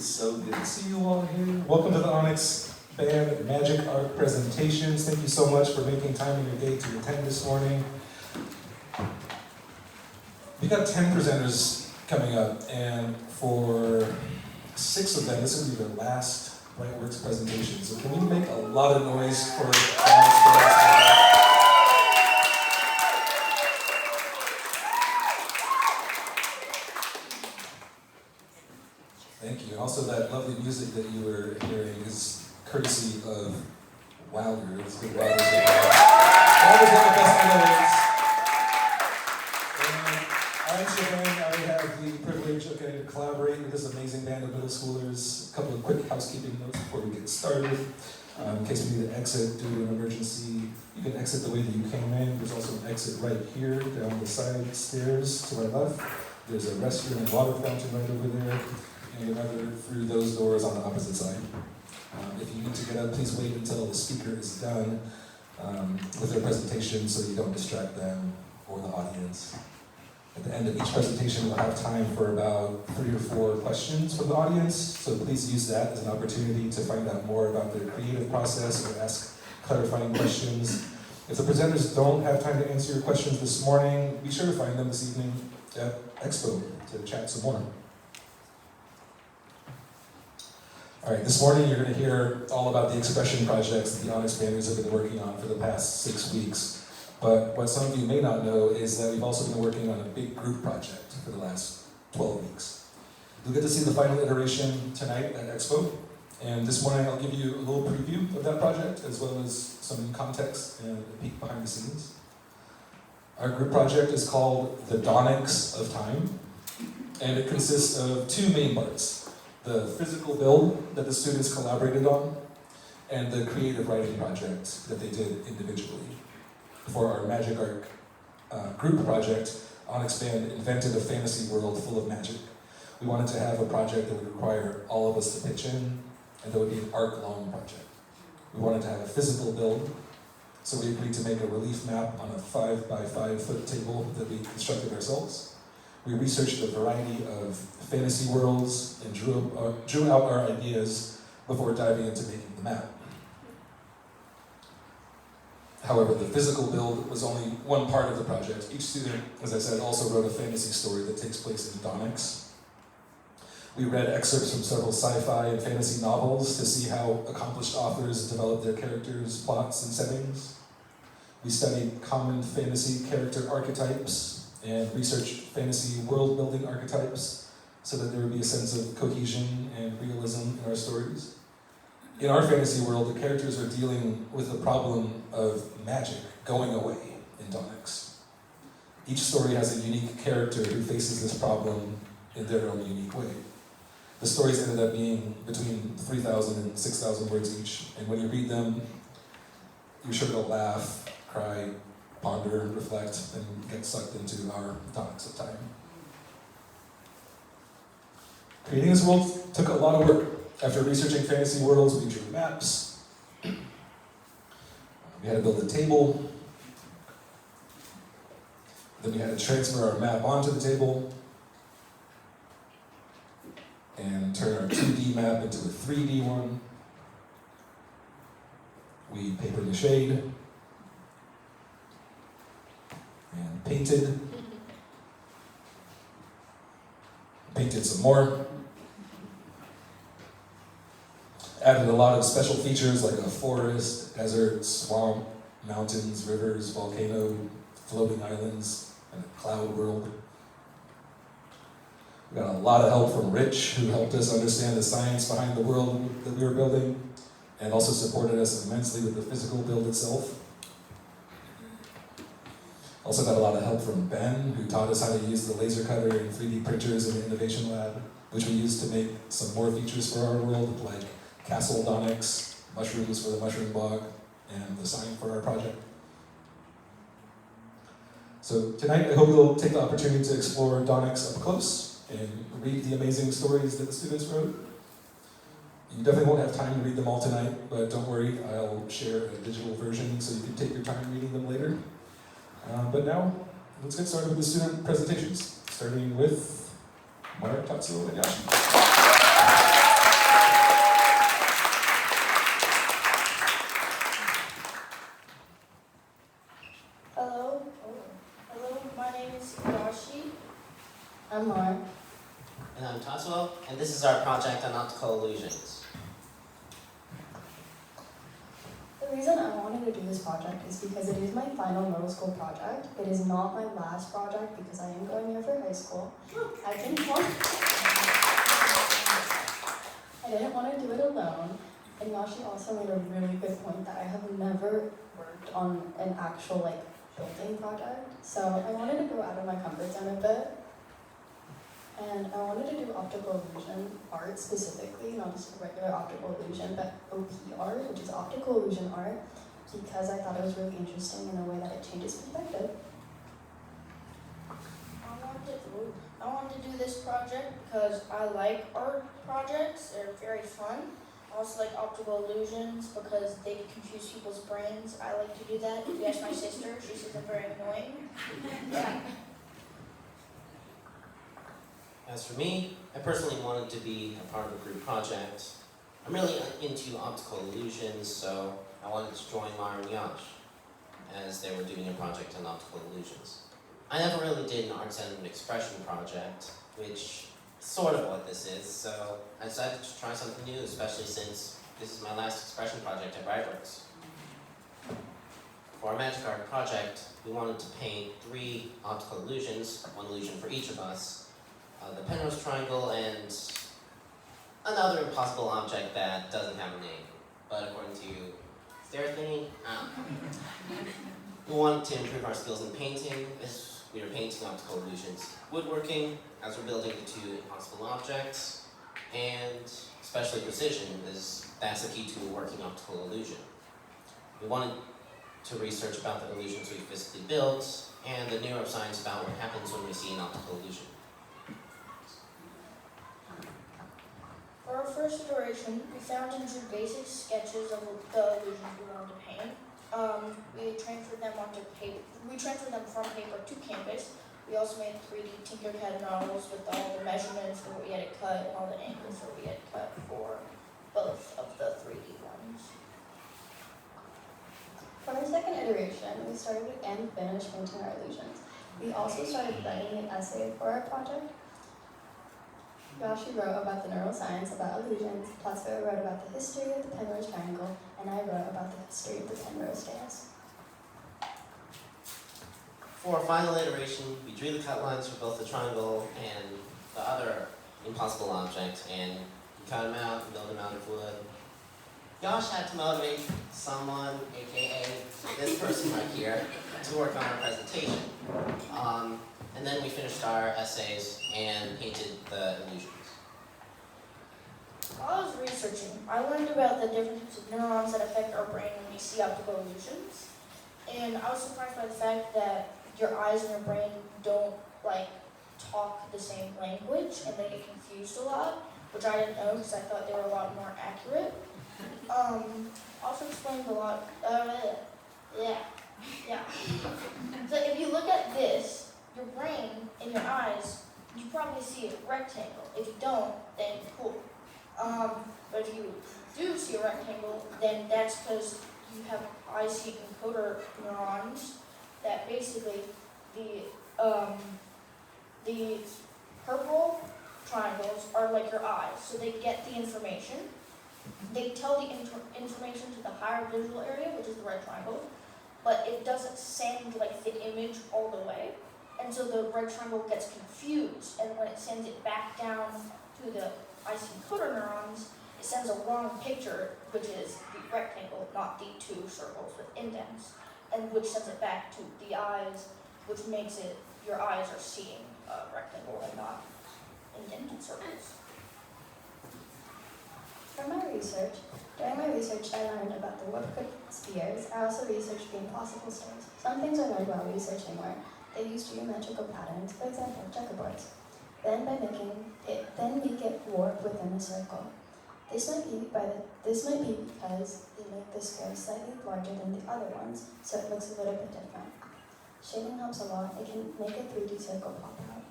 So good to see you all here. Welcome to the Onyx Band Magic Art Presentations. Thank you so much for making time in your day to attend this morning. We got 10 presenters coming up, and for 6 of them, this will be their last Brightworks presentation. So can we make a lot of noise for Onyx Band? Thank you. Also, that lovely music that you were hearing is courtesy of Wilder. Let's give Wilder a hand. Wilder's one of the best I have the privilege of getting to collaborate with this amazing band of middle schoolers. A couple of quick housekeeping notes before we get started. In case we need to exit due to an emergency, you can exit the way that you came in. There's also an exit right here down the side stairs to my left. There's a restroom and water fountain right over there. And another through those doors on the opposite side. If you need to get up, please wait until the speaker is done with their presentation so you don't distract them or the audience. At the end of each presentation, we'll have time for about 3 or 4 questions from the audience, so please use that as an opportunity to find out more about their creative process or ask clarifying questions. If the presenters don't have time to answer your questions this morning, be sure to find them this evening at Expo to chat some more. All right, this morning you're going to hear all about the expression projects that the Onyx banders have been working on for the past 6 weeks. But what some of you may not know is that we've also been working on a big group project for the last 12 weeks. You'll get to see the final iteration tonight at Expo. And this morning I'll give you a little preview of that project, as well as some context and a peek behind the scenes. Our group project is called the Onyx of Time, and it consists of 2 main parts. The physical build that the students collaborated on, and the creative writing project that they did individually. For our Magic Art group project, Onyx Band invented a fantasy world full of magic. We wanted to have a project that would require all of us to pitch in, and that would be an arc-long project. We wanted to have a physical build, so we agreed to make a relief map on a 5 by 5 foot table that we constructed ourselves. We researched a variety of fantasy worlds and drew out our ideas before diving into making the map. However, the physical build was only one part of the project. Each student, as I said, also wrote a fantasy story that takes place in Onyx. We read excerpts from several sci-fi and fantasy novels to see how accomplished authors develop their characters, plots, and settings. We studied common fantasy character archetypes and researched fantasy world-building archetypes so that there would be a sense of cohesion and realism in our stories. In our fantasy world, the characters are dealing with the problem of magic going away in Onyx. Each story has a unique character who faces this problem in their own unique way. The stories ended up being between 3,000 and 6,000 words each, and when you read them, you're sure to laugh, cry, ponder, reflect, and get sucked into our Onyx of Time. Creating this world took a lot of work. After researching fantasy worlds, we drew maps. We had to build a table. Then we had to transfer our map onto the table and turn our 2D map into a 3D one. We paper maché'd and painted some more, added a lot of special features like a forest, desert, swamp, mountains, rivers, volcano, floating islands, and a cloud world. We got a lot of help from Rich, who helped us understand the science behind the world that we were building, and also supported us immensely with the physical build itself. Also got a lot of help from Ben, who taught us how to use the laser cutter and 3D printers in the Innovation Lab, which we used to make some more features for our world, like Castle Onyx, mushrooms for the mushroom bog, and the sign for our project. So tonight, I hope you'll take the opportunity to explore Onyx up close and read the amazing stories that the students wrote. You definitely won't have time to read them all tonight, but don't worry, I'll share a digital version so you can take your time reading them later. But now, let's get started with the student presentations, starting with Mara Tatsuo and Yashi. our project on optical illusions? The reason I wanted to do this project is because it is my final middle school project. It is not my last project because I am going here for high school. I didn't want to do it alone. And Yashi also made a really good point that I have never worked on an actual building project. So I wanted to go out of my comfort zone a bit. And I wanted to do optical illusion art specifically, not just regular optical illusion, but OP art, which is optical illusion art, because I thought it was really interesting in a way that it changes perspective. I wanted to do this project because I like art projects. They're very fun. I also like optical illusions because they confuse people's brains. I like to do that. If you ask my sister, she says I'm very annoying. Yeah. As for me, I personally wanted to be a part of a group project. I'm really into optical illusions, so I wanted to join Mara and Yash as they were doing a project on optical illusions. I never really did an art-centered expression project, which is sort of what this is, so I decided to try something new, especially since this is my last expression project at Brightworks. For our magic art project, we wanted to paint 3 optical illusions, 1 illusion for each of us, the Penrose triangle, and another impossible object that doesn't have a name, but according to Stair thingy, we wanted to improve our skills in painting. We were painting optical illusions, woodworking, as we're building the 2 impossible objects, and especially precision, that's the key to a working optical illusion. We wanted to research about the illusions we physically built, and the neuroscience about what happens when we see an optical illusion. For our first iteration, we found and drew basic sketches of the illusions we wanted to paint. We transferred them onto paper. We transferred them from paper to canvas. We also made 3D Tinkercad models with all the measurements for what we had to cut and all the angles that we had to cut for both of the 3D ones. For our second iteration, we started and finished painting our illusions. We also started writing an essay for our project. Yashi wrote about the neuroscience about illusions, Plasko wrote about the history of the Penrose triangle, and I wrote about the history of the Penrose scales. For our final iteration, we drew the cut lines for both the triangle and the other impossible object, and we cut them out and built them out of wood. Josh had to motivate someone, aka this person right here, to work on our presentation. And then we finished our essays and painted the illusions. While I was researching, I learned about the different types of neurons that affect our brain when we see optical illusions. And I was surprised by the fact that your eyes and your brain don't talk the same language, and they get confused a lot, which I didn't know because I thought they were a lot more accurate. Also explained a lot. So if you look at this, your brain and your eyes, you probably see a rectangle. If you don't, then cool. But if you do see a rectangle, then that's because you have IC encoder neurons that basically the purple triangles are like your eyes. So they get the information. They tell the information to the higher visual area, which is the red triangle, but it doesn't send the image all the way. And so the red triangle gets confused, and when it sends it back down to the IC encoder neurons, it sends a wrong picture, which is the rectangle, not the 2 circles with indents, and which sends it back to the eyes, which makes it your eyes are seeing a rectangle and not indented circles. During my research, I learned about the woodcut spheres. I also researched the impossible stairs. Some things I learned while researching were they use geometrical patterns, for example, checkerboards. Then make it warp within a circle. This might be because they make the square slightly larger than the other ones, so it looks a little bit different. Shading helps a lot. It can make a 3D circle pop out.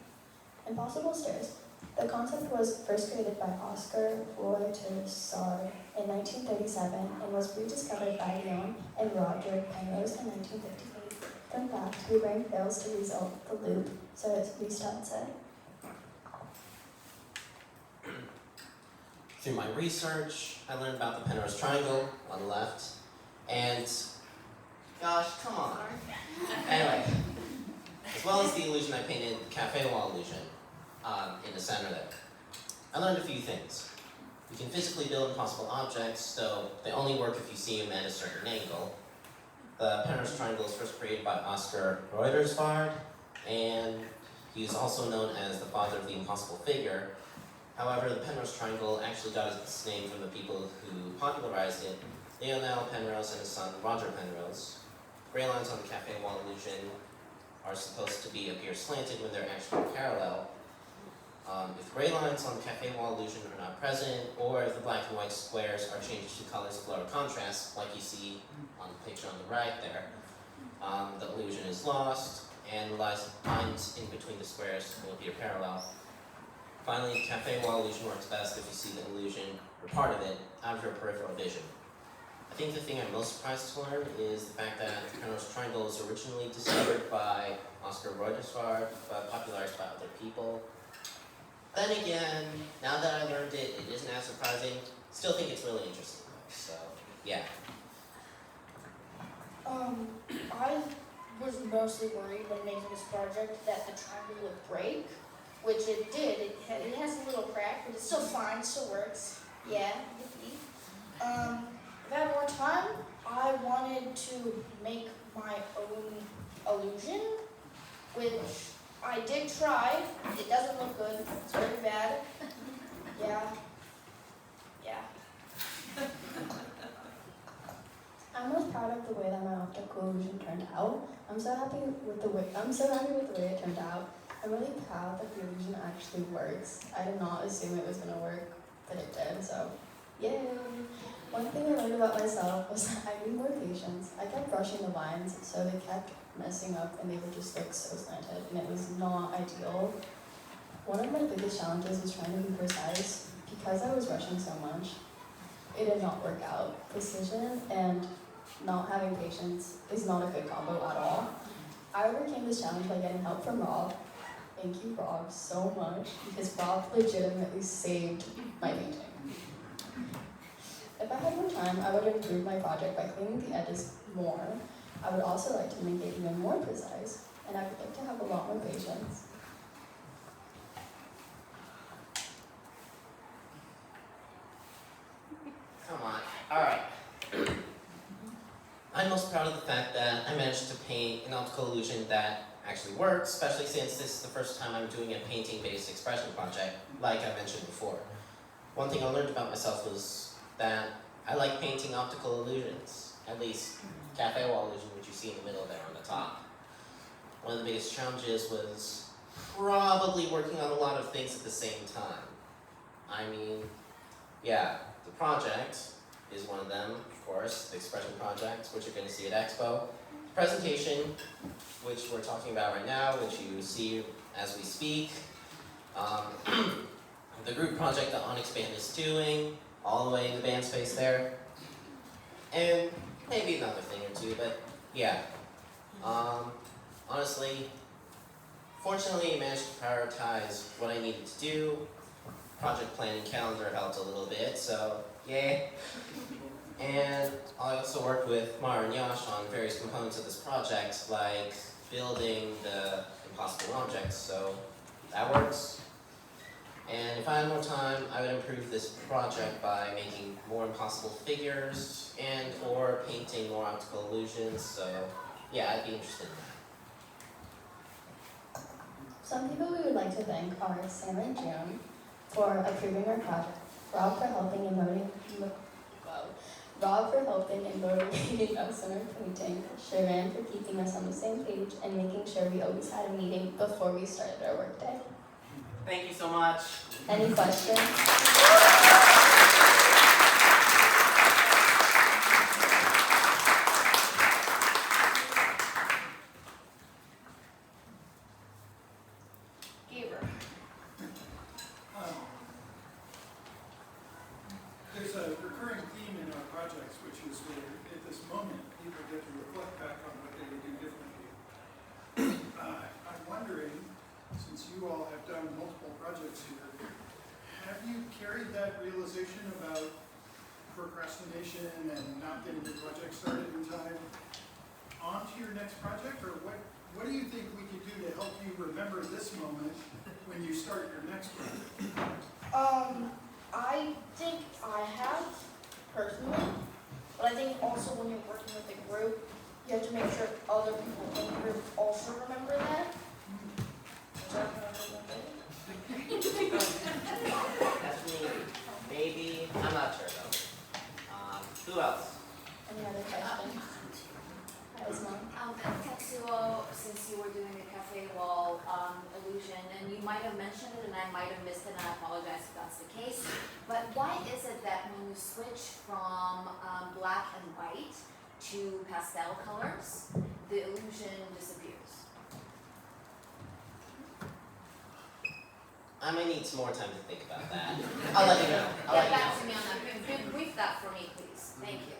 Impossible stairs. The concept was first created by Oscar Froissart in 1937 and was rediscovered by Leon and Roger Penrose in 1958. Fun fact, your brain fails to result the loop, so it restarts it. Through my research, I learned about the Penrose Triangle on the left, and gosh, come on. Anyway, as well as the illusion I painted, the cafe wall illusion in the center there. I learned a few things. You can physically build impossible objects, though they only work if you see them at a certain angle. The Penrose Triangle was first created by Oscar Reuterswald, and he is also known as the father of the impossible figure. However, the Penrose Triangle actually got its name from the people who popularized it, Lionel Penrose and his son Roger Penrose. Gray lines on the cafe wall illusion are supposed to appear slanted when they're actually parallel. If gray lines on the cafe wall illusion are not present, or if the black and white squares are changed to colors of lower contrast, like you see on the picture on the right there, the illusion is lost, and the lines in between the squares will appear parallel. Finally, the cafe wall illusion works best if you see the illusion, or part of it, out of your peripheral vision. I think the thing I'm most surprised to learn is the fact that the Penrose Triangle was originally discovered by Oscar Reuterswald, but popularized by other people. Then again, now that I learned it, it isn't as surprising. Still think it's really interesting though, so yeah. I was mostly worried when making this project that the triangle would break, which it did. It has a little crack, but it's still fine, still works. Yeah, yippee. If I had more time, I wanted to make my own illusion, which I did try. It doesn't look good. It's very bad. Yeah. I'm most proud of the way that my optical illusion turned out. I'm so happy with the way it turned out. I'm really proud that the illusion actually works. I did not assume it was gonna work, but it did, so yay! One thing I learned about myself was that I need more patience. I kept brushing the lines, so they kept messing up and they would just look so slanted, and it was not ideal. One of my biggest challenges was trying to be precise. Because I was rushing so much, it did not work out. Precision and not having patience is not a good combo at all. I overcame this challenge by getting help from Rob. Thank you, Rob, so much, because Rob legitimately saved my painting. If I had more time, I would improve my project by cleaning the edges more. I would also like to make it even more precise, and I would like to have a lot more patience. Come on. Alright. I'm most proud of the fact that I managed to paint an optical illusion that actually works, especially since this is the first time I'm doing a painting-based expression project, like I mentioned before. One thing I learned about myself was that I like painting optical illusions, at least cafe wall illusion, which you see in the middle there on the top. One of the biggest challenges was probably working on a lot of things at the same time. I mean, yeah, the project is one of them, of course, the expression project, which you're going to see at Expo. The presentation, which we're talking about right now, which you see as we speak. The group project that Onyx Band is doing, all the way in the band space there. And maybe another thing or two, but yeah. Honestly, fortunately I managed to prioritize what I needed to do. Project planning calendar helped a little bit, so yay. And I also worked with Mara and Yash on various components of this project, like building the impossible objects, so that works. And if I had more time, I would improve this project by making more impossible figures and or painting more optical illusions, so yeah, I'd be interested in that. Some people we would like to thank are Sam and June for approving our project, Rob for helping and motivating us in our painting, Sharon for keeping us on the same page and making sure we always had a meeting before we started our workday. Thank you so much. Any questions? There's a recurring theme in our projects, which is where at this moment people get to reflect back on what they would do differently. I'm wondering, since you all have done multiple projects here, have you carried that realization about procrastination and not getting your project started in time onto your next project, or what do you think we could do to help you remember this moment when you start your next project? I think I have, personally, but I think also when you're working with a group, you have to make sure other people in the group also remember that. Is that what I'm remembering? That's me. Maybe. I'm not sure though. Who else? Any other questions? Asma? Tetsuo, since you were doing the cafe wall illusion, and you might have mentioned it and I might have missed it, and I apologize if that's the case, but why is it that when you switch from black and white to pastel colors, the illusion disappears? I might need some more time to think about that. I'll let you know. Get back to me on that. Brief that for me, please. Thank you.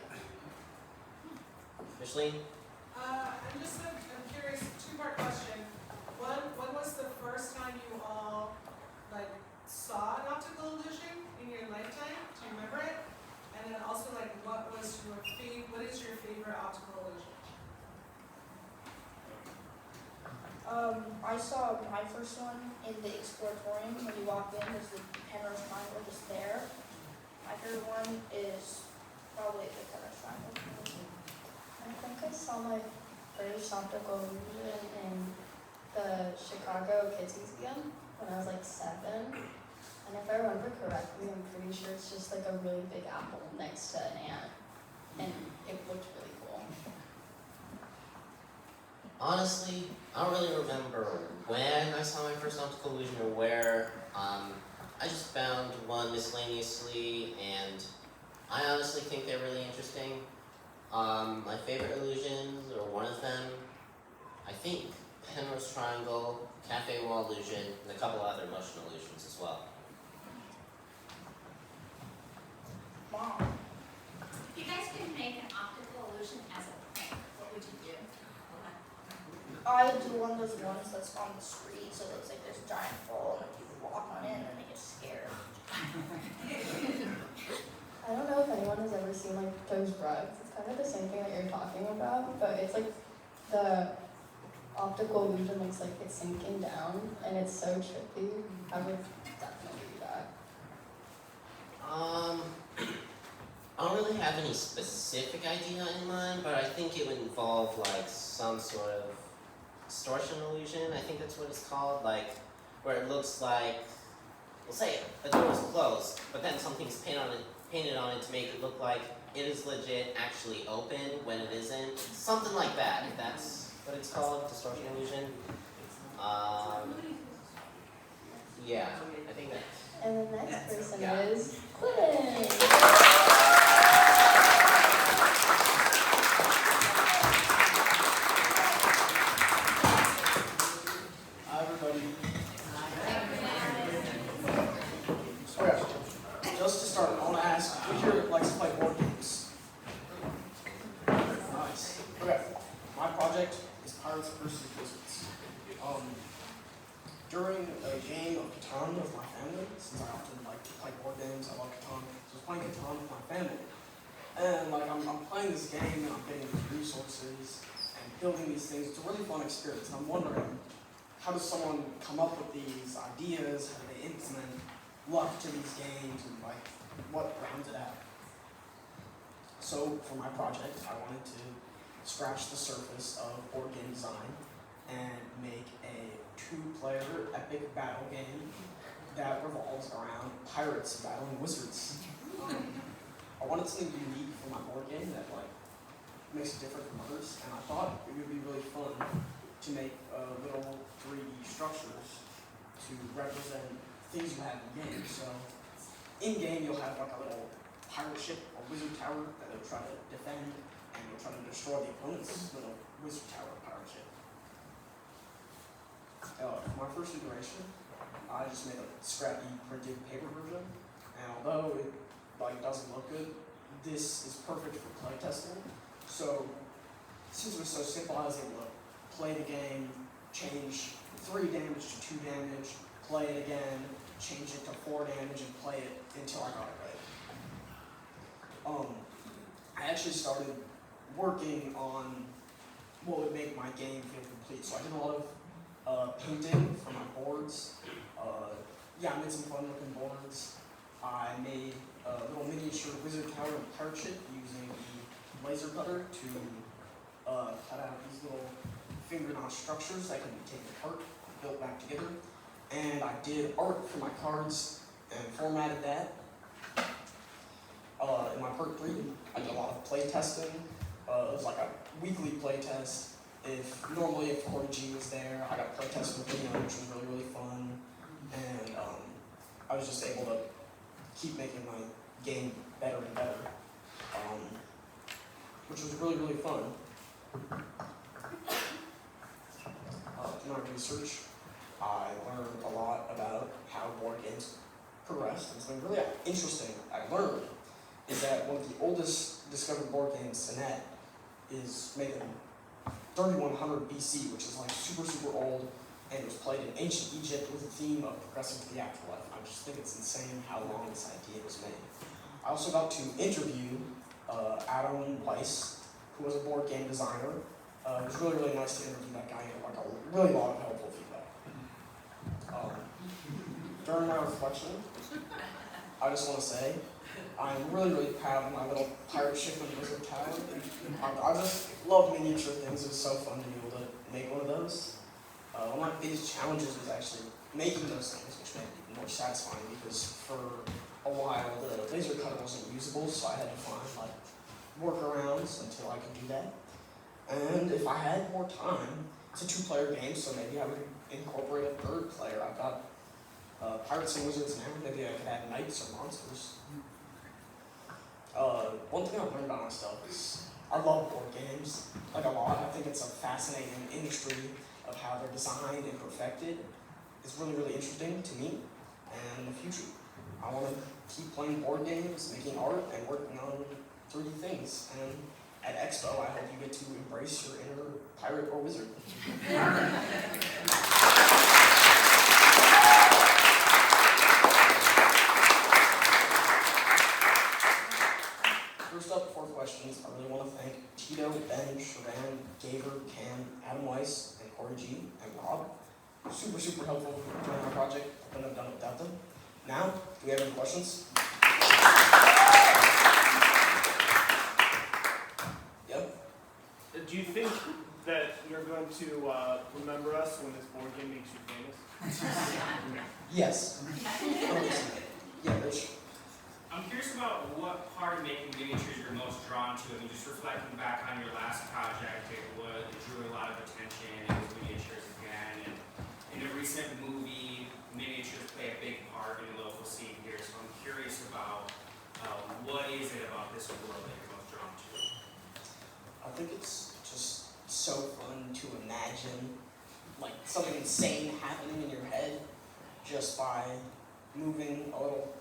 Micheline? I'm curious, two-part question. One, when was the first time you all saw an optical illusion in your lifetime? Do you remember it? And then also what is your favorite optical illusion? I saw my first one in the exploratorium. When you walk in, there's the Penrose Triangle just there. My favorite one is probably the Penrose Triangle. I think I saw my first optical illusion in the Chicago Kids Museum when I was 7. And if I remember correctly, I'm pretty sure it's just a really big apple next to an ant. And it looked really cool. Honestly, I don't really remember when I saw my first optical illusion or where. I just found one miscellaneously, and I honestly think they're really interesting. My favorite illusions, or one of them, I think Penrose Triangle, Cafe Wall illusion, and a couple other motion illusions as well. Mom. If you guys could make an optical illusion as a prank, what would you do? I would do one of those ones that's on the street, so it looks like there's a giant hole, and people walk on it and they get scared. I don't know if anyone has ever seen those rugs. It's kind of the same thing that you're talking about, but it's the optical illusion looks like it's sinking down, and it's so trippy. I would definitely do that. I don't really have any specific idea in mind, but I think it would involve some sort of distortion illusion. I think that's what it's called, where it looks like, we'll say a door is closed, but then something's painted on it to make it look like it is legit actually open when it isn't. Something like that, if that's what it's called, distortion illusion. Yeah, I think that's... And the next person Yeah. is Quinn. Hi, everybody. Okay, just to start, I want to ask, who here likes to play board games? Nice. Okay, my project is Pirates vs. Wizards. During a game of Catan with my family, since I often like to play board games, I love Catan, so I was playing Catan with my family. And I'm playing this game and I'm getting these resources and building these things. It's a really fun experience. And I'm wondering, how does someone come up with these ideas? How do they implement luck to these games, and what rounds it out? So for my project, I wanted to scratch the surface of board game design and make a 2-player epic battle game that revolves around pirates battling wizards. I wanted something unique for my board game that makes it different from others, and I thought it would be really fun to make little 3D structures to represent things you have in game. So in game you'll have a little pirate ship or wizard tower that they'll try to defend, and you'll try to destroy the opponent's little wizard tower pirate ship. For my first iteration, I just made a scrappy printed paper version, and although it doesn't look good, this is perfect for play testing. So since it was so simple, I was able to play the game, change 3 damage to 2 damage, play it again, change it to 4 damage and play it until I got it right. I actually started working on what would make my game feel complete. So I did a lot of painting for my boards. I made some fun looking boards. I made a little miniature wizard tower and pirate ship using the laser cutter to cut out these little finger notch structures that can be taken apart, built back together. And I did art for my cards and formatted that. In my part 3, I did a lot of play testing. It was like a weekly play test. If Corey G was there, I got play test with him, which was really, really fun. And I was just able to keep making my game better and better, which was really, really fun. In my research, I learned a lot about how board games progressed, and something really interesting I learned is that one of the oldest discovered board games, Senet, is made in 3100 BC, which is like super, super old, and it was played in ancient Egypt with the theme of progressing to the afterlife. I just think it's insane how long this idea was made. I also got to interview Adam Weiss, who was a board game designer. It was really, really nice to interview that guy and like a really lot of helpful feedback. During my reflection, I just want to say, I'm really, really proud of my little pirate ship and wizard tower. I just love miniature things. It was so fun to be able to make one of those. One of my biggest challenges was actually making those things, which made it more satisfying because for a while the laser cutter wasn't usable, so I had to find like workarounds until I could do that. And if I had more time, it's a 2-player game, so maybe I would incorporate a 3rd player. I've got pirates and wizards now. Maybe I could add knights or monsters. One thing I've learned about myself is I love board games, like a lot. I think it's a fascinating industry of how they're designed and perfected. It's really, really interesting to me. And in the future, I want to keep playing board games, making art, and working on 3D things. And at Expo, I hope you get to embrace your inner pirate or wizard. First up, 4 questions. I really want to thank Tito, Ben, Shaban, Gaver, Cam, Adam Weiss, and Corey G, and Rob. Super, super helpful during my project. I couldn't have done it without them. Now, do we have any questions? Yep. Do you think that you're going to remember us when this board game makes you famous? Yes. Yeah, Rich. I'm curious about what part of making miniatures you're most drawn to. I mean, just reflecting back on your last project, it drew a lot of attention. It was miniatures again, and in a recent movie, miniatures play a big part in the local scene here. So I'm curious about what is it about this world that you're most drawn to? I think it's just so fun to imagine like something insane happening in your head just by moving a little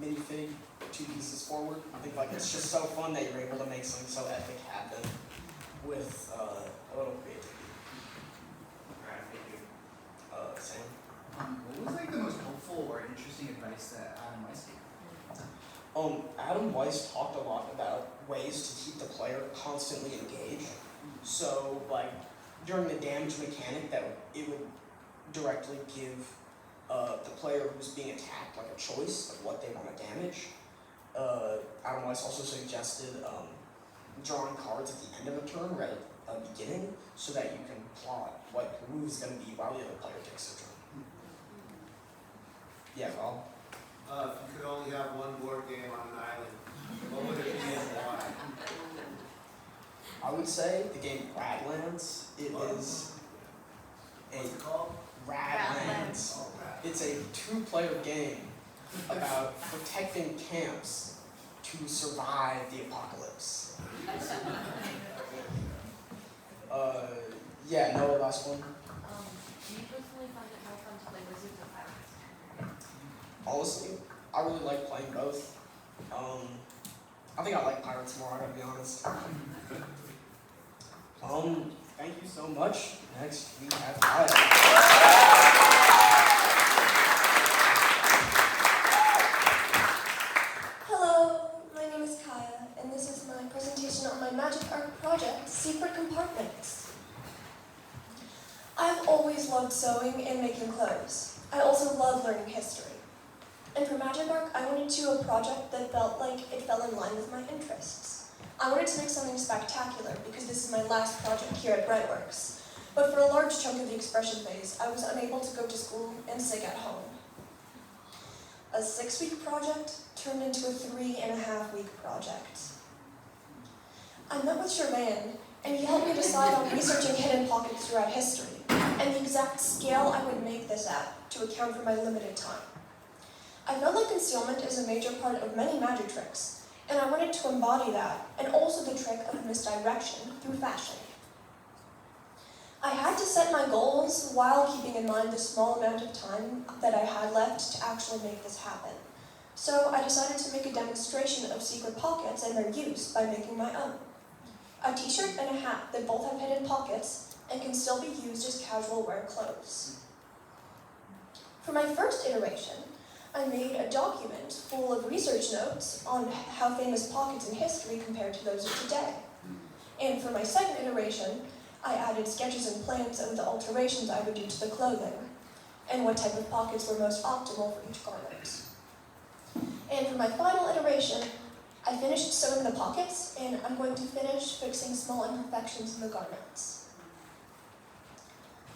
minifig 2 pieces forward. I think like it's just so fun that you're able to make something so epic happen with a little creativity. Right, thank you. Sam? What was like the most helpful or interesting advice that Adam Weiss gave? Adam Weiss talked a lot about ways to keep the player constantly engaged. So like during the damage mechanic, that it would directly give the player who's being attacked like a choice of what they want to damage. Adam Weiss also suggested drawing cards at the end of a turn rather than the beginning, so that you can plot what your move is going to be while the other player takes their turn. Yeah, Rob? If you could only have one board game on an island, what would it be and why? I would say the game Radlands. It is What's it called? Radlands. Oh, Rad. It's a 2-player game about protecting camps to survive the apocalypse. Yeah, no, last one. Do you personally find it more fun to play wizards or pirates? Honestly, I really like playing both. I think I like pirates more, I gotta be honest. Thank you so much. Next, we have Kyle. Secret compartments. I've always loved sewing and making clothes. I also love learning history. And for Magic Arc, I wanted to do a project that felt like it fell in line with my interests. I wanted to make something spectacular because this is my last project here at Brightworks. But for a large chunk of the expression phase, I was unable to go to school and sick at home. A 6-week project turned into a 3.5-week project. I met with Shervan, and he helped me decide on researching hidden pockets throughout history, and the exact scale I would make this at to account for my limited time. I felt like concealment is a major part of many magic tricks, and I wanted to embody that, and also the trick of misdirection through fashion. I had to set my goals while keeping in mind the small amount of time that I had left to actually make this happen. So I decided to make a demonstration of secret pockets and their use by making my own. A t-shirt and a hat that both have hidden pockets and can still be used as casual wear clothes. For my first iteration, I made a document full of research notes on how famous pockets in history compared to those of today. And for my second iteration, I added sketches and plans of the alterations I would do to the clothing, and what type of pockets were most optimal for each garment. And for my final iteration, I finished sewing the pockets, and I'm going to finish fixing small imperfections in the garments.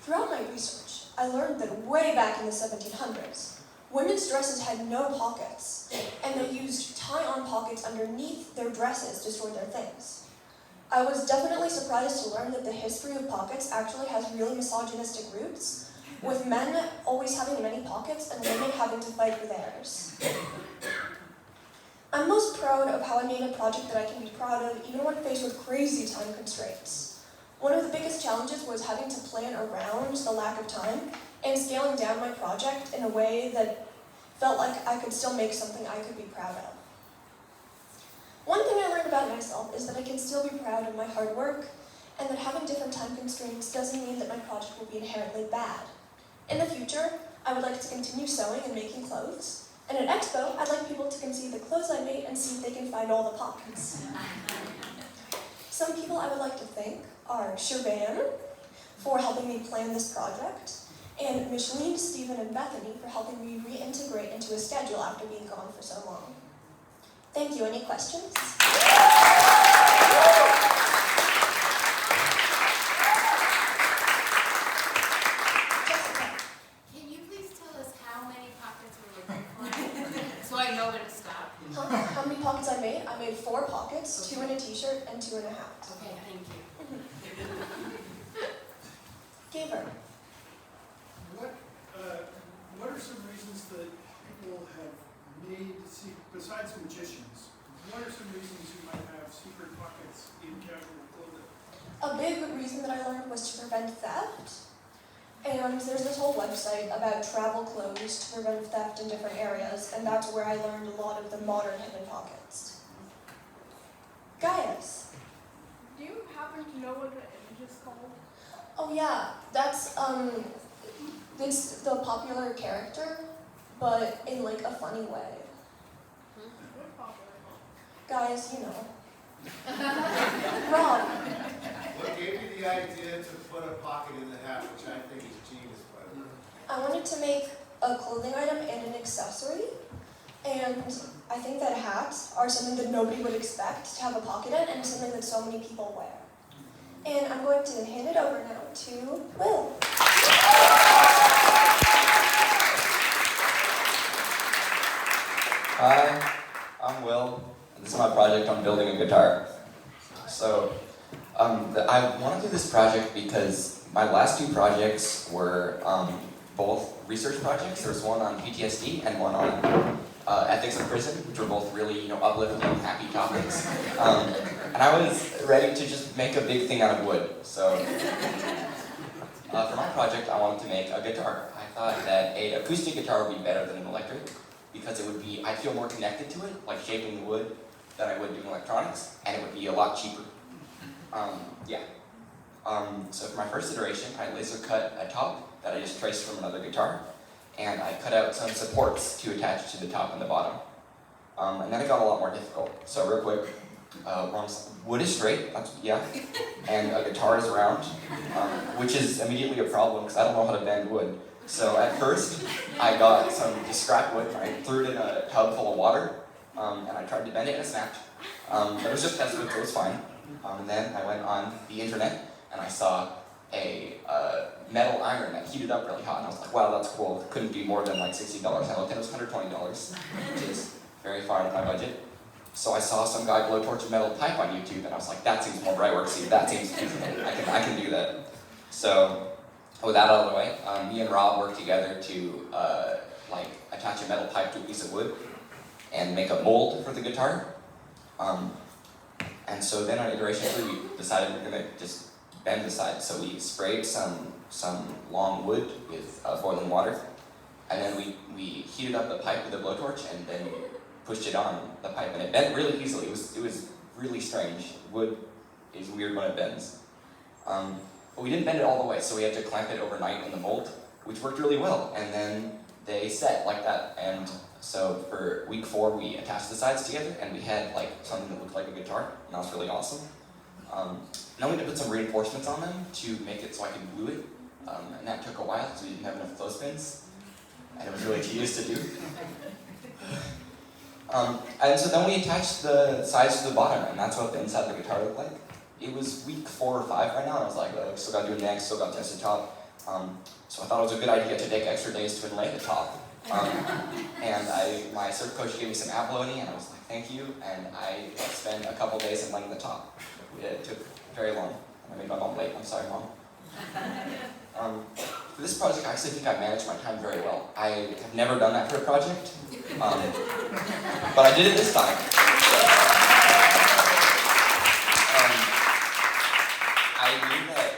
Throughout my research, I learned that way back in the 1700s, women's dresses had no pockets, and they used tie-on pockets underneath their dresses to store their things. I was definitely surprised to learn that the history of pockets actually has really misogynistic roots, with men always having many pockets and women having to fight for theirs. I'm most proud of how I made a project that I can be proud of even when faced with crazy time constraints. One of the biggest challenges was having to plan around the lack of time and scaling down my project in a way that felt like I could still make something I could be proud of. One thing I learned about myself is that I can still be proud of my hard work, and that having different time constraints doesn't mean that my project will be inherently bad. In the future, I would like to continue sewing and making clothes, and at Expo, I'd like people to come see the clothes I made and see if they can find all the pockets. Some people I would like to thank are Shervan for helping me plan this project, and Micheline, Stephen, and Bethany for helping me reintegrate into a schedule after being gone for so long. Thank you. Any questions? Can you please tell us how many pockets we're looking for? So I know where to stop. How many pockets I made? I made 4 pockets, 2 in a t-shirt and 2 in a hat. Okay, thank you. Gaber. What are some reasons that people have made, besides magicians, what are some reasons you might have secret pockets in casual clothing? A big reason that I learned was to prevent theft. And there's this whole website about travel clothes to prevent theft in different areas, and that's where I learned a lot of the modern hidden pockets. Gaius. Do you happen to know what the image is called? Oh yeah, that's it's the popular character, but in like a funny way. What popular? Guys, you know. Rob. What gave you the idea to put a pocket in the hat, which I think is genius, by the way? I wanted to make a clothing item and an accessory, and I think that hats are something that nobody would expect to have a pocket in, and something that so many people wear. And I'm going to hand it over now to Will. Hi, I'm Will, and this is my project on building a guitar. So, I want to do this project because my last 2 projects were both research projects. There was one on PTSD and one on ethics of prison, which were both really, uplifting, happy topics. And I was ready to just make a big thing out of wood. So, for my project, I wanted to make a guitar. I thought that an acoustic guitar would be better than an electric, because I'd feel more connected to it, like shaping the wood, than I would doing electronics, and it would be a lot cheaper. So for my first iteration, I laser cut a top that I just traced from another guitar, and I cut out some supports to attach to the top and the bottom. And then it got a lot more difficult. So real quick, Wood is straight, yeah, and a guitar is round, which is immediately a problem because I don't know how to bend wood. So at first, I got some just scrap wood and I threw it in a tub full of water, and I tried to bend it and it snapped. But it was just test wood, so it was fine. And then I went on the internet and I saw a metal iron that heated up really hot, and I was like, wow, that's cool. It couldn't be more than like $60. I looked at it, it was $120, which is very far out of my budget. So I saw some guy blowtorch a metal pipe on YouTube, and I was like, that seems more bright work. See, that seems feasible. I can do that. So with that out of the way, me and Rob worked together to like attach a metal pipe to a piece of wood and make a mold for the guitar. And so then on iteration 3, we decided we're gonna just bend the sides. So we sprayed some long wood with boiling water, and then we heated up the pipe with a blowtorch, and then we pushed it on the pipe, and it bent really easily. It was really strange. Wood is weird when it bends. But we didn't bend it all the way, so we had to clamp it overnight in the mold, which worked really well. And then they set like that. And so for week 4, we attached the sides together, and we had like something that looked like a guitar, and that was really awesome. Now we had to put some reinforcements on them to make it so I could glue it, and that took a while because we didn't have enough clothespins, and it was really tedious to do. And so then we attached the sides to the bottom, and that's what the inside of the guitar looked like. It was week 4 or 5 right now, and I was like, oh, still got to do next, still got to test the top. So I thought it was a good idea to take extra days to inlay the top. And my surf coach gave me some abalone, and I was like, thank you, and I spent a couple days inlaying the top. It took very long. I made my mom late. I'm sorry, Mom. For this project, I actually think I managed my time very well. I have never done that for a project, but I did it this time. I knew that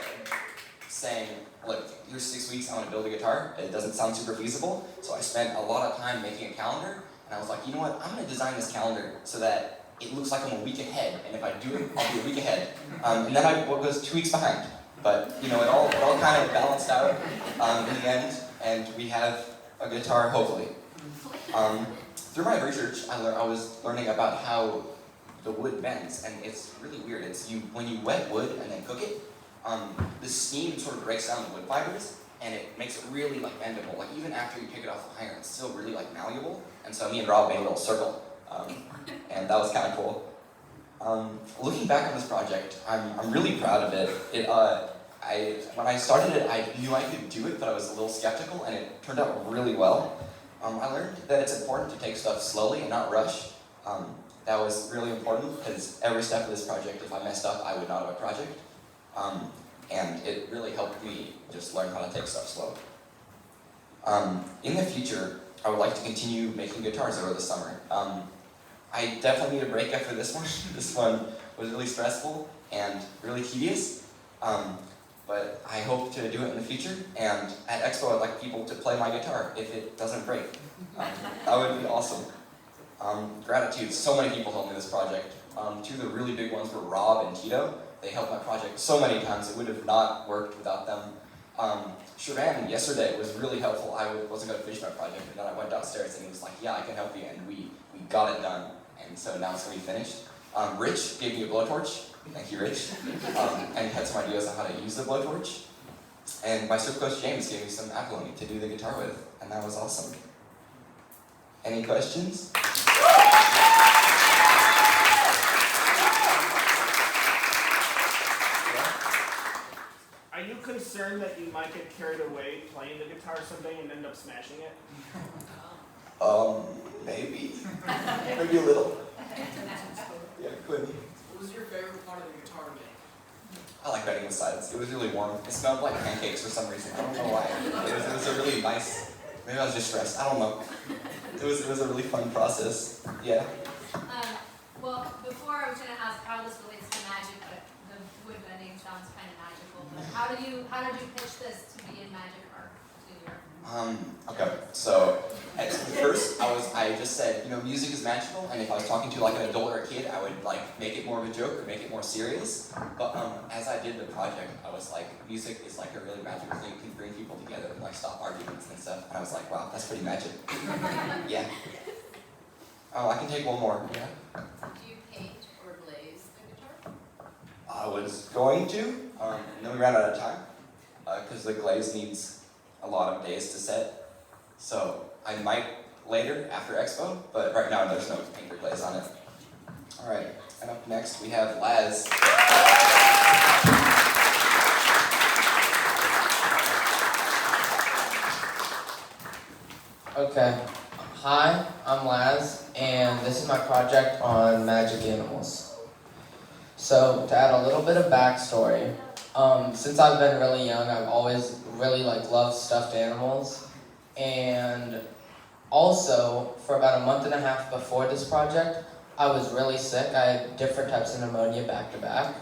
saying, look, here's 6 weeks, I want to build a guitar, it doesn't sound super feasible, so I spent a lot of time making a calendar, and I was like, you know what, I'm going to design this calendar so that it looks like I'm a week ahead, and if I do it, I'll be a week ahead. And then I was 2 weeks behind. But you know, it all kind of balanced out in the end, and we have a guitar, hopefully. Through my research, I was learning about how the wood bends, and it's really weird. When you wet wood and then cook it, the steam sort of breaks down the wood fibers, and it makes it really like bendable. Like even after you take it off the iron, it's still really like malleable. And so me and Rob made a little circle, and that was kind of cool. Looking back on this project, I'm really proud of it. When I started it, I knew I could do it, but I was a little skeptical, and it turned out really well. I learned that it's important to take stuff slowly and not rush. That was really important, because every step of this project, if I messed up, I would not have a project. And it really helped me just learn how to take stuff slow. In the future, I would like to continue making guitars over the summer. I definitely need a break after this one. This one was really stressful and really tedious, but I hope to do it in the future, and at Expo I'd like people to play my guitar if it doesn't break. That would be awesome. Gratitude, so many people helped me with this project. 2 of the really big ones were Rob and Tito. They helped my project so many times, it would have not worked without them. Sharan yesterday was really helpful. I wasn't going to finish my project, and then I went downstairs and he was like, yeah, I can help you, and we got it done. And so now it's going to be finished. Rich gave me a blowtorch. Thank you, Rich. And he had some ideas on how to use the blowtorch. And my surf coach, James, gave me some abalone to do the guitar with, and that was awesome. Any questions? Are you concerned that you might get carried away playing the guitar someday and end up smashing it? Maybe. Maybe a little. Yeah, Quinn. What was your favorite part of the guitar to make? I like bending the sides. It was really warm. It smelled like pancakes for some reason. I don't know why. It was a really nice. Maybe I was just stressed. I don't know. It was a really fun process. Yeah. Well, before I was going to ask how this relates to magic, but the wood bending sounds kind of magical. But how did you pitch this to be in Magic Arc Junior? Okay, so at first I just said, you know, music is magical, and if I was talking to like an adult or a kid, I would like make it more of a joke or make it more serious. But as I did the project, I was like, music is like a really magical thing, it can bring people together and like stop arguments and stuff. And I was like, wow, that's pretty magic. Yeah. Oh, I can take one more. Yeah. Do you paint or glaze? I was going to, and then we ran out of time, because the glaze needs a lot of days to set. So I might later, after Expo, but right now there's no paint or glaze on it. All right, and up next we have Laz. Okay, hi, I'm Laz, and this is my project on magic animals. So, to add a little bit of backstory, since I've been really young, I've always really loved stuffed animals, and also, for about a month and a half before this project, I was really sick. I had different types of pneumonia back to back,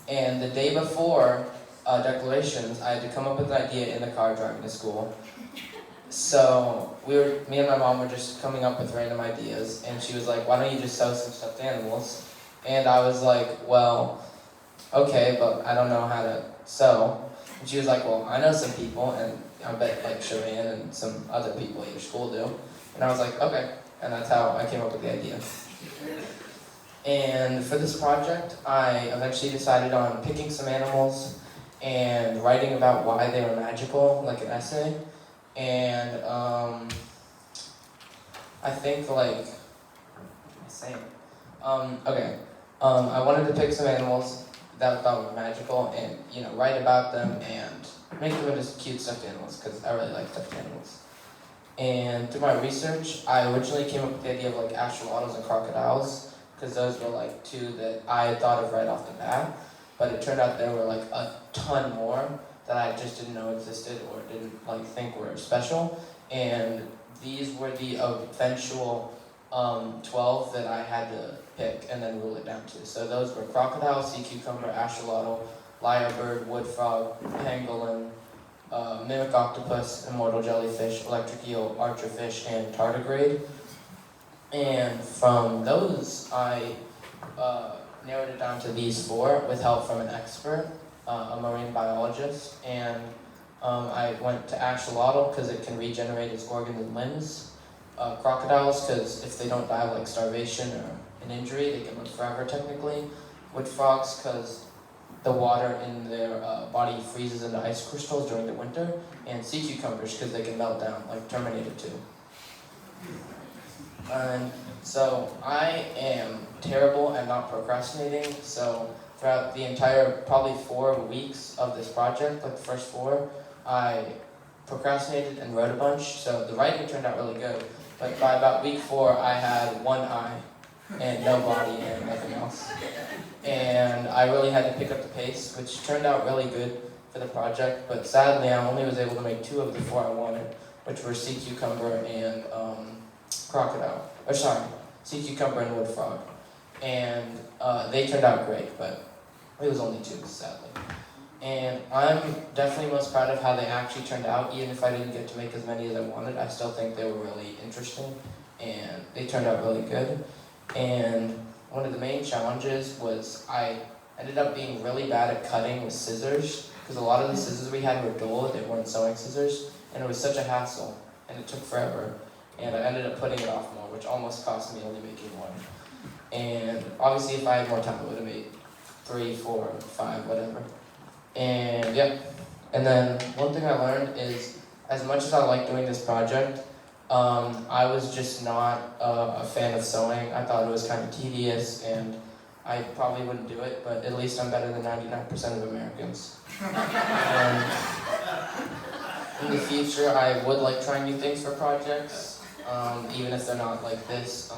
and the day before declarations, I had to come up with an idea in the car driving to school. So me and my mom were just coming up with random ideas, and she was like, "Why don't you just sew some stuffed animals?" And I was like, "Well, okay, but I don't know how to sew." And she was like, "Well, I know some people, and I bet Sharon and some other people at your school do." And I was like, "Okay," and that's how I came up with the idea. And for this project, I eventually decided on picking some animals and writing about why they were magical, like an essay. And I think I wanted to pick some animals that I thought were magical and write about them and make them into cute stuffed animals because I really like stuffed animals. And through my research, I originally came up with the idea of axolotls and crocodiles because those were two that I had thought of right off the bat, but it turned out there were a ton more that I just didn't know existed or didn't think were special, and these were the eventual 12 that I had to pick and then rule it down to. So those were crocodile, sea cucumber, axolotl, lyrebird, wood frog, pangolin, mimic octopus, immortal jellyfish, electric eel, archerfish, and tardigrade. And from those, I narrowed it down to these 4 with help from an expert, a marine biologist, and I went to axolotl because it can regenerate its organs and limbs, crocodiles because if they don't die of starvation or an injury, they can live forever technically, wood frogs because the water in their body freezes into ice crystals during the winter, and sea cucumbers because they can melt down like Terminator 2. And so I am terrible at not procrastinating, so throughout the entire probably 4 weeks of this project, the first 4, I procrastinated and wrote a bunch, so the writing turned out really good, but by about week 4 I had 1 eye and no body and nothing else. And I really had to pick up the pace, which turned out really good for the project, but sadly I only was able to make 2 of the 4 I wanted, which were sea cucumber and sea cucumber and wood frog. And they turned out great, but it was only 2, sadly. And I'm definitely most proud of how they actually turned out. Even if I didn't get to make as many as I wanted, I still think they were really interesting, and they turned out really good. And one of the main challenges was I ended up being really bad at cutting with scissors, because a lot of the scissors we had were dull, they weren't sewing scissors, and it was such a hassle, and it took forever. And I ended up putting it off more, which almost cost me only making 1. And obviously if I had more time, I would have made 3, 4, 5, whatever. And yeah, and then one thing I learned is, as much as I like doing this project, I was just not a fan of sewing. I thought it was kind of tedious, and I probably wouldn't do it, but at least I'm better than 99% of Americans. And in the future, I would like trying new things for projects, even if they're not like this,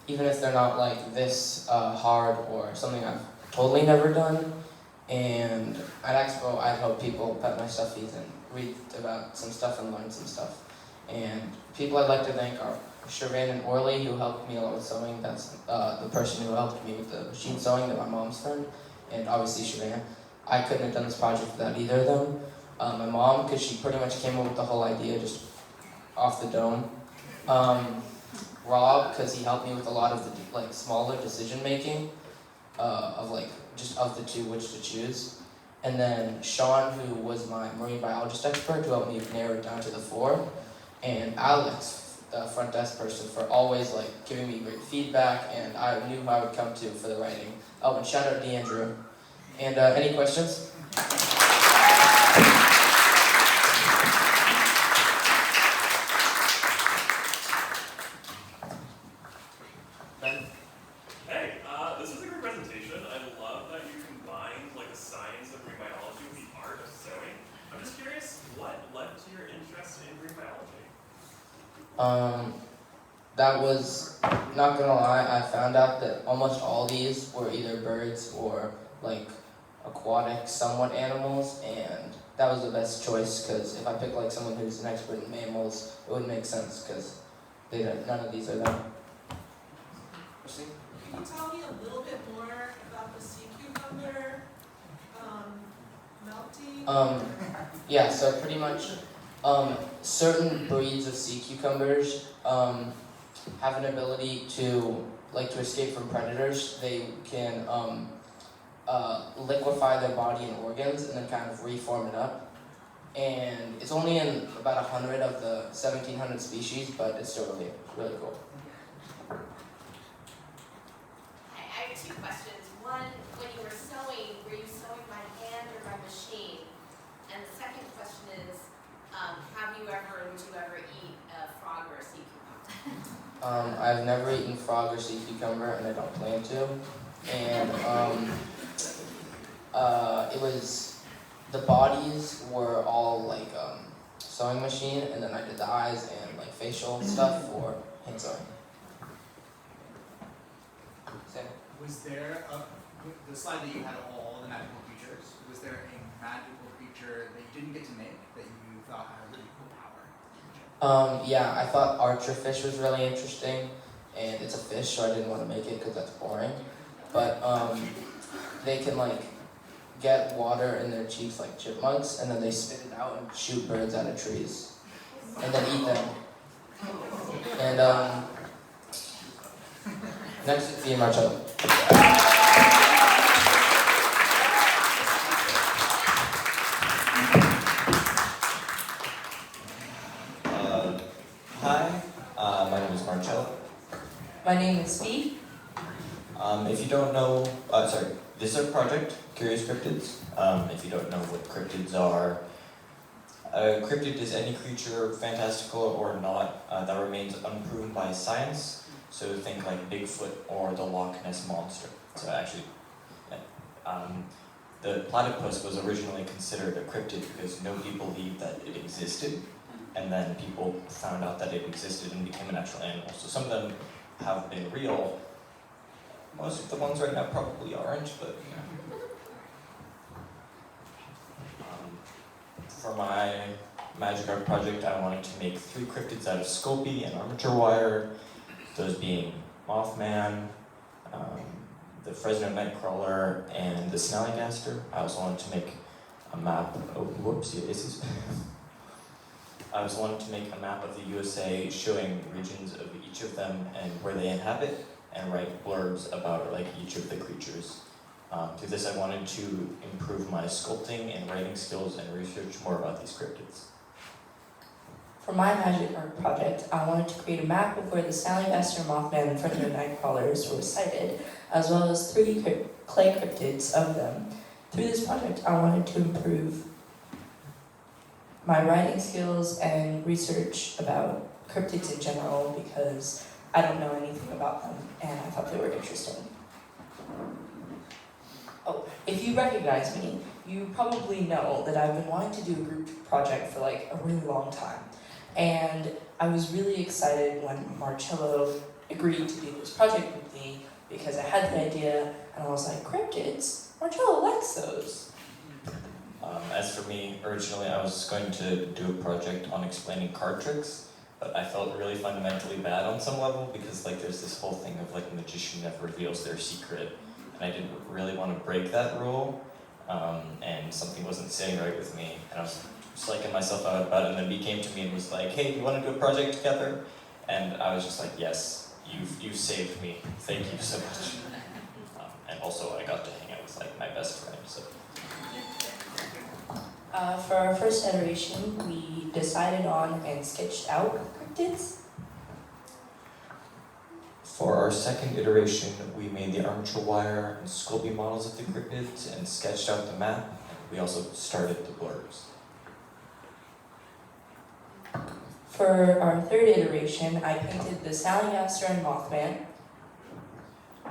even if they're not like this hard or something I've totally never done. And at Expo, I hope people pet my stuffies and read about some stuff and learn some stuff. And people I'd like to thank are Sharon and Orly, who helped me a lot with sewing. That's the person who helped me with the machine sewing, that my mom's friend, and obviously Sharon. I couldn't have done this project without either of them. My mom, because she pretty much came up with the whole idea just off the dome. Rob, because he helped me with a lot of the smaller decision making of the 2 which to choose. And then Sean, who was my marine biologist expert, who helped me narrow it down to the 4. And Alex, the front desk person for always like giving me great feedback, and I knew who I would come to for the writing. Oh, and shout out to Andrew. And any questions? Ben? Hey, this is a great presentation. I love that you combined like the science of marine biology with the art of sewing. I'm just curious, what led to your interest in marine biology? That was, not gonna lie, I found out that almost all these were either birds or like aquatic, somewhat animals, and that was the best choice because if I pick like someone who's an expert in mammals, it wouldn't make sense because none of these are them. Christine? Can you tell me a little bit more about the sea cucumber melting? Yeah, so pretty much certain breeds of sea cucumbers have an ability to escape from predators. They can liquefy their body and organs and then kind of reform it up. And it's only in about 100 of the 1,700 species, but it's still really cool. I have two questions. One, when you were sewing by hand or by machine? And the second question is, would you ever eat a frog or a sea cucumber? I've never eaten frog or sea cucumber, and I don't plan to. And it was, the bodies were all like sewing machine, and then I did the eyes and like facial stuff for hand sewing. Sam? Was there the slide that you had all the magical creatures, was there a magical creature that you didn't get to make that you thought had a really cool power? Yeah, I thought archerfish was really interesting, and it's a fish, so I didn't want to make it because that's boring. But they can like get water in their cheeks like chipmunks, and then they spit it out and shoot birds out of trees, and then eat them. And next is Ian Marcello. Hi, my name is Marcello. My name is Steve. If you don't know, this is our project, Curious Cryptids. If you don't know what cryptids are, a cryptid is any creature, fantastical or not, that remains unproven by science. So think like Bigfoot or the Loch Ness Monster. So actually, the platypus was originally considered a cryptid because nobody believed that it existed. And then people found out that it existed and became an actual animal. So some of them have been real. Most of the ones right now probably aren't, but for my magic art project, I wanted to make 3 cryptids out of Sculpey and armature wire, those being Mothman, the Fresno Nightcrawler, and the Snallygaster. I also wanted to make a map. I also wanted to make a map of the USA showing regions of each of them and where they inhabit, and write blurbs about like each of the creatures. Through this, I wanted to improve my sculpting and writing skills and research more about these cryptids. For my magic art project, I wanted to create a map of where the Snallygaster, Mothman, and Fresno Nightcrawlers were sighted, as well as 3 clay cryptids of them. Through this project, I wanted to improve my writing skills and research about cryptids in general because I don't know anything about them and I thought they were interesting. Oh, if you recognize me, you probably know that I've been wanting to do a group project for like a really long time. And I was really excited when Marcello agreed to do this project with me because I had the idea and I was like, cryptids? Marcello likes those. As for me, originally I was going to do a project on explaining card tricks, but I felt really fundamentally bad on some level because like there's this whole thing of like a magician never reveals their secret, and I didn't really want to break that rule, and something wasn't sitting right with me, and I was psyching myself out about it, and then he came to me and was like, hey, do you want to do a project together? And I was just like, yes, you've saved me, thank you so much. And also I got to hang out with like my best friend, so. For our first iteration, we decided on and sketched out cryptids. For our second iteration, we made the armature wire and Sculpey models of the cryptids and sketched out the map. We also started the blurbs. For our third iteration, I painted the Sallygaster and Mothman.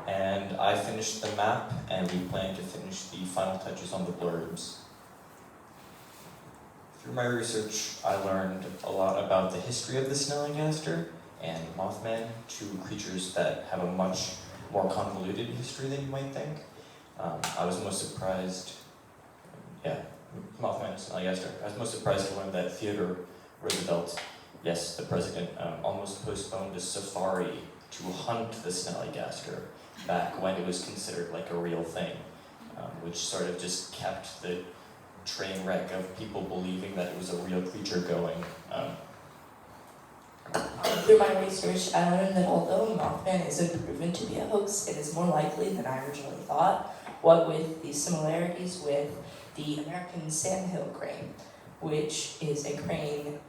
And I finished the map, and we plan to finish the final touches on the blurbs. Through my research, I learned a lot about the history of the Snallygaster and Mothman, two creatures that have a much more convoluted history than you might think. I was most surprised, Mothman and Snallygaster. I was most surprised to learn that Theodore Roosevelt, yes, the president, almost postponed a safari to hunt the Snallygaster back when it was considered like a real thing, which sort of just kept the train wreck of people believing that it was a real creature going. Through my research, I learned that although Mothman isn't proven to be a hoax, it is more likely than I originally thought, what with the similarities with the American sandhill crane, which is a crane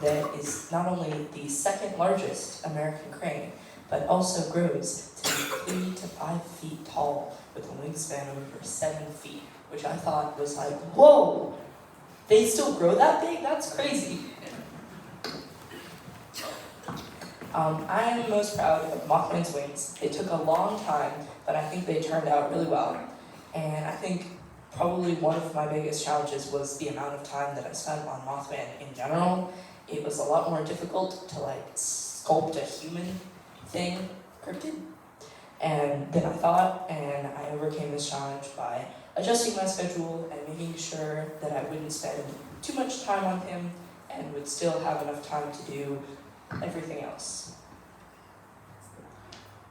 that is not only the second largest American crane, but also grows to be 3 to 5 feet tall with a wingspan of over 7 feet, which I thought was like, whoa, they still grow that big? That's crazy. I am most proud of Mothman's wings. They took a long time, but I think they turned out really well. And I think probably one of my biggest challenges was the amount of time that I spent on Mothman in general. It was a lot more difficult to like sculpt a human thing, cryptid, and than I thought, and I overcame this challenge by adjusting my schedule and making sure that I wouldn't spend too much time on him and would still have enough time to do everything else.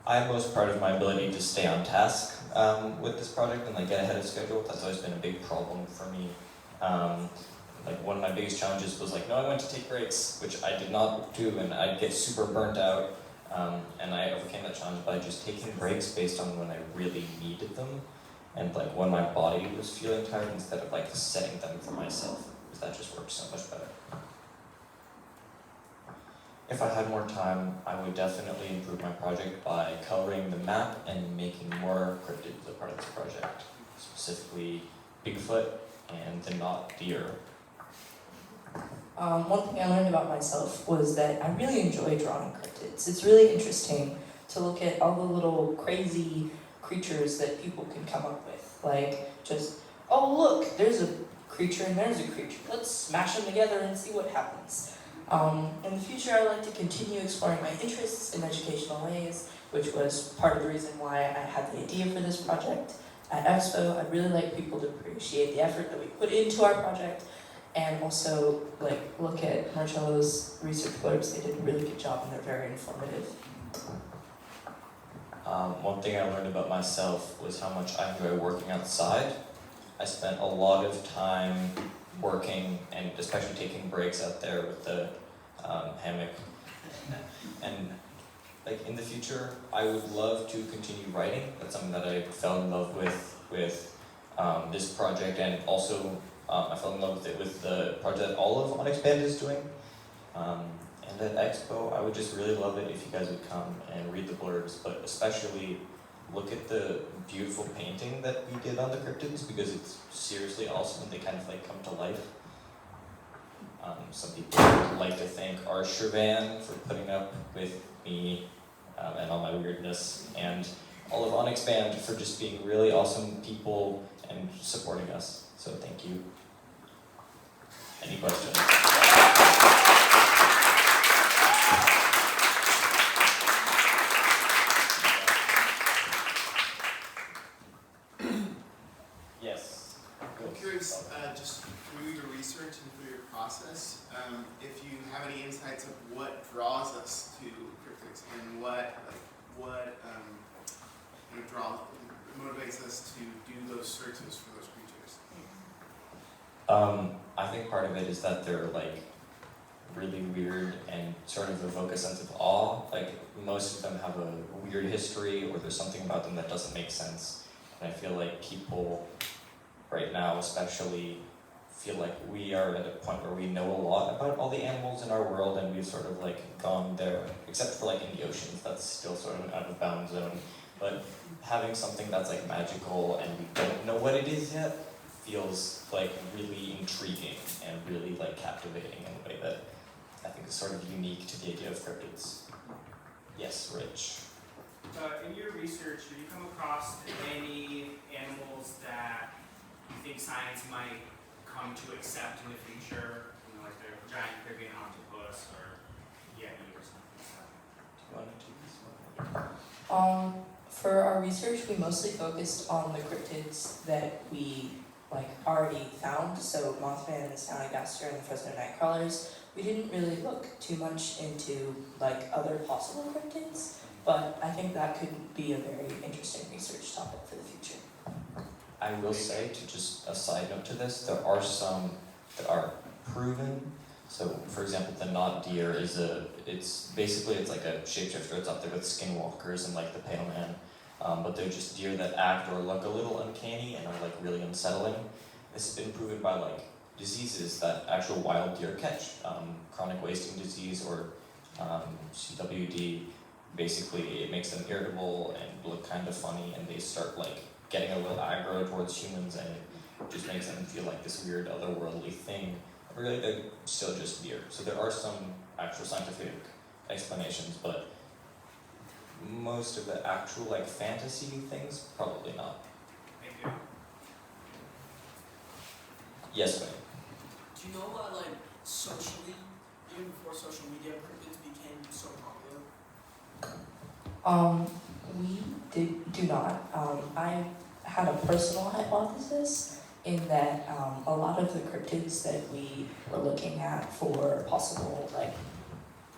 I'm most proud of my ability to stay on task with this project and like get ahead of schedule. That's always been a big problem for me. Like one of my biggest challenges was like knowing when to take breaks, which I did not do, and I'd get super burnt out. And I overcame that challenge by just taking breaks based on when I really needed them, and like when my body was feeling tired instead of like setting them for myself, because that just works so much better. If I had more time, I would definitely improve my project by coloring the map and making more cryptids a part of this project, specifically Bigfoot and the knot deer. One thing I learned about myself was that I really enjoy drawing cryptids. It's really interesting to look at all the little crazy creatures that people can come up with. Like, just, oh look, there's a creature and there's a creature. Let's smash them together and see what happens. In the future, I'd like to continue exploring my interests in educational ways, which was part of the reason why I had the idea for this project. At Expo, I'd really like people to appreciate the effort that we put into our project, and also like look at Marcello's research blurbs. They did a really good job and they're very informative. One thing I learned about myself was how much I enjoy working outside. I spent a lot of time working and especially taking breaks out there with the hammock. And like in the future, I would love to continue writing. That's something that I fell in love with this project, and also I fell in love with it with the project that all of Onyx Band is doing. And at Expo, I would just really love it if you guys would come and read the blurbs, but especially look at the beautiful painting that we did on the cryptids, because it's seriously awesome. They kind of like come to life. Some people would like to thank our Shirvan for putting up with me and all my weirdness, and all of Onyx Band for just being really awesome people and supporting us. So thank you. Any questions? Yes. I'm curious, just through your research and through your process, if you have any insights of what draws us to cryptids and what motivates us to do those searches for those creatures. I think part of it is that they're like really weird and sort of evoke a sense of awe. Like most of them have a weird history, or there's something about them that doesn't make sense. And I feel like people right now especially feel like we are at a point where we know a lot about all the animals in our world, and we've sort of like gone there, except for like in the oceans, that's still sort of an out of bounds zone. But having something that's like magical and we don't know what it is yet feels like really intriguing and really like captivating in a way that I think is sort of unique to the idea of cryptids. Yes, Rich. In your research, have you come across any animals that you think science might come to accept in the future? You know, like the giant Caribbean octopus or yeti or something like that. For our research, we mostly focused on the cryptids that we already found, so Mothman, the Snallygaster, and the Fresno Nightcrawlers. We didn't really look too much into other possible cryptids, but I think that could be a very interesting research topic for the future. I will say, to just a side note to this, there are some that are proven. So, for example, the knot deer is it's like a shapeshifter. It's up there with skinwalkers and like the pale man. But they're just deer that act or look a little uncanny and are like really unsettling. This has been proven by like diseases that actual wild deer catch. Chronic wasting disease or CWD. Basically, it makes them irritable and look kind of funny, and they start like getting a little aggro towards humans, and it just makes them feel like this weird otherworldly thing. Really, they're still just deer. So there are some actual scientific explanations, but most of the actual fantasy things, probably not. Thank you. Yes, ma'am. Do you know why, socially, even before social media, cryptids became so popular? We do not. I had a personal hypothesis in that a lot of the cryptids that we were looking at for possible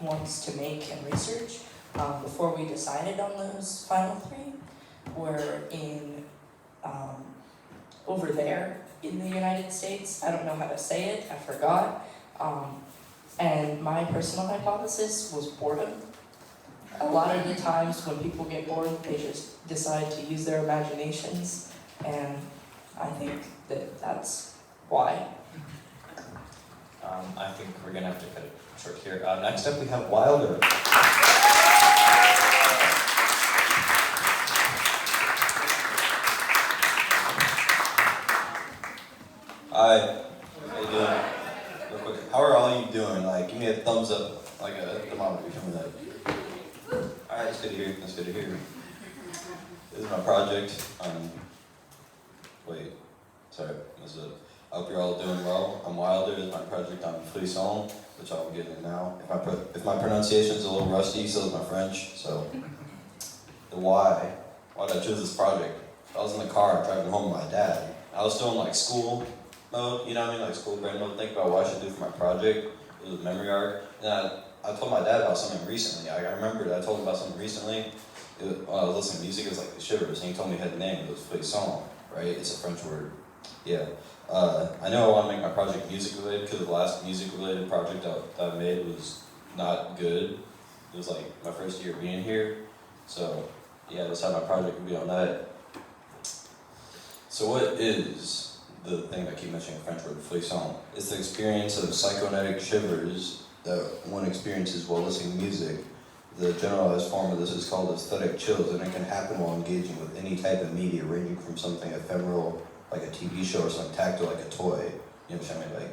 ones to make and research before we decided on those final three were in over there in the United States. I don't know how to say it, I forgot. And my personal hypothesis was boredom. A lot of the times when people get bored, they just decide to use their imaginations, and I think that's why. I think we're gonna have to cut it short here. Next up, we have Wilder. Hi, how you doing? Real quick, how are all you doing? Give me a thumbs up, like a thermometer, show me that. Alright, that's good to hear, that's good to hear. This is my project, I hope you're all doing well. I'm Wilder, this is my project on Frisson, which I'll get in now. If my pronunciation is a little rusty, so is my French, so. The why did I choose this project? I was in the car driving home with my dad. I was still in school mode, you know what I mean, school brain mode, think about what I should do for my project. It was a memory arc. And I told my dad about something recently. I remembered I told him about something recently. When I was listening to music, it was the Shivers, and he told me he had the name. It was Frisson, right? It's a French word. Yeah. I know I want to make my project music related because the last music related project that I made was not good. It was my first year being here. So yeah, that's how my project would be on that. So what is the thing I keep mentioning, the French word frisson? It's the experience of psychonetic shivers that one experiences while listening to music. The generalized form of this is called aesthetic chills, and it can happen while engaging with any type of media, ranging from something ephemeral, like a TV show, or something tactile, like a toy. You understand me?